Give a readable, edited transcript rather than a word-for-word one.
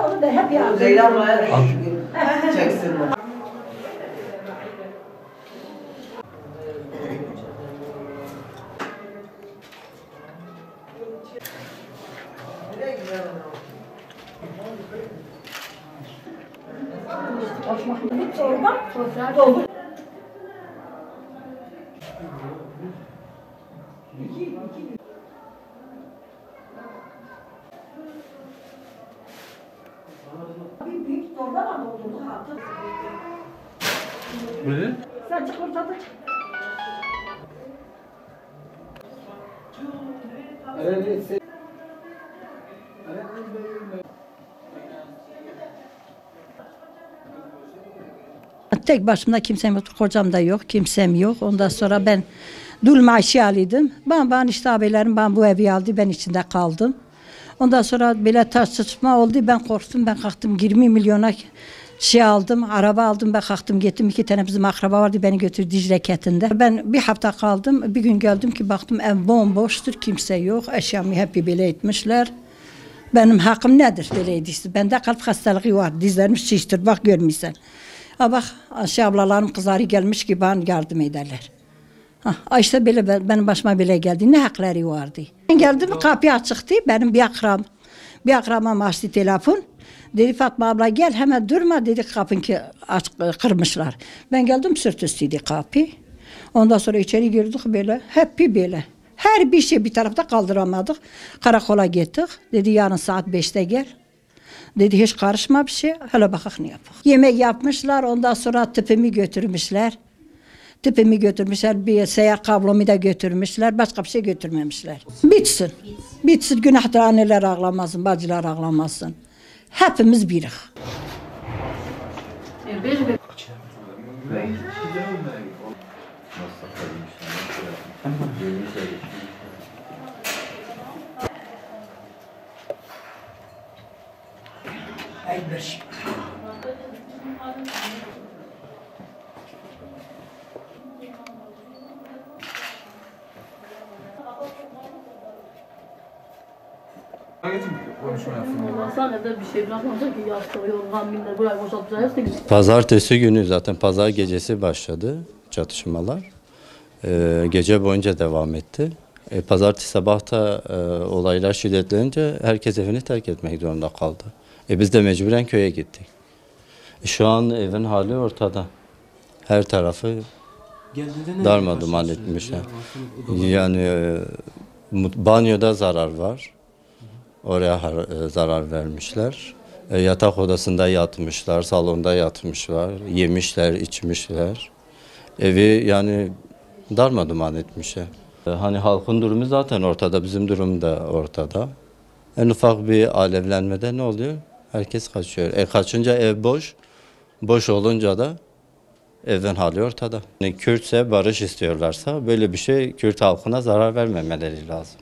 onu da hep ya. Leyla buraya çeksin. Büyük torba var doldurdu hatı. Böyle? Sen çık ortada çık. Tek başımda kimsem yok, kocam da yok, kimsem yok. Ondan sonra ben dul maaşı alıyordum. Bana işte abilerim bana bu evi aldı, ben içinde kaldım. Ondan sonra böyle tartışma oldu, ben korktum, ben kalktım 20 milyona şey aldım, araba aldım, ben kalktım gittim, 2 tane bizim akraba vardı, beni götürdü Dicle Kent'inde. Ben bir hafta kaldım, bir gün geldim ki baktım ev bomboştur, kimse yok, eşyamı hep böyle etmişler. Benim hakkım nedir böyleydi işte, bende kalp hastalığı var, dizlerim şiştir, bak görmüşsen. Ha bak, aşağı ablalarım kızları gelmiş ki bana yardım ederler. Ha, işte böyle benim başıma böyle geldi, ne hakları vardı. Ben geldim, kapı açıktı, benim bir akrabam açtı telefon. Dedi Fatma abla gel hemen durma dedi kapını kırmışlar. Ben geldim sırt üstüydü kapı. Ondan sonra içeri girdik böyle, hep böyle. Her bir şey bir tarafta kaldıramadık. Karakola gittik. Dedi yarın saat 5'te gel. Dedi hiç karışma bir şey. Hele bakak ne yapalım. Yemek yapmışlar ondan sonra tüpümü götürmüşler. Tüpümü götürmüşler, bir seyyar kablomu da götürmüşler, başka bir şey götürmemişler. Bitsin. Bitsin, günahtır anneler ağlamasın, bacılar ağlamasın. Hepimiz birik. Pazartesi günü zaten pazar gecesi başladı çatışmalar. Gece boyunca devam etti. Pazartesi sabah da olaylar şiddetlenince herkes evini terk etmek zorunda kaldı. Biz de mecburen köye gittik. Şu an evin hali ortada. Her tarafı darmaduman etmişler. Yani banyoda zarar var. Oraya zarar vermişler. Yatak odasında yatmışlar, salonda yatmışlar, yemişler, içmişler. Evi yani darmaduman etmişler. Hani halkın durumu zaten ortada, bizim durum da ortada. En ufak bir alevlenmede ne oluyor? Herkes kaçıyor. Kaçınca ev boş, boş olunca da evin hali ortada. Yani Kürtse barış istiyorlarsa böyle bir şey Kürt halkına zarar vermemeleri lazım.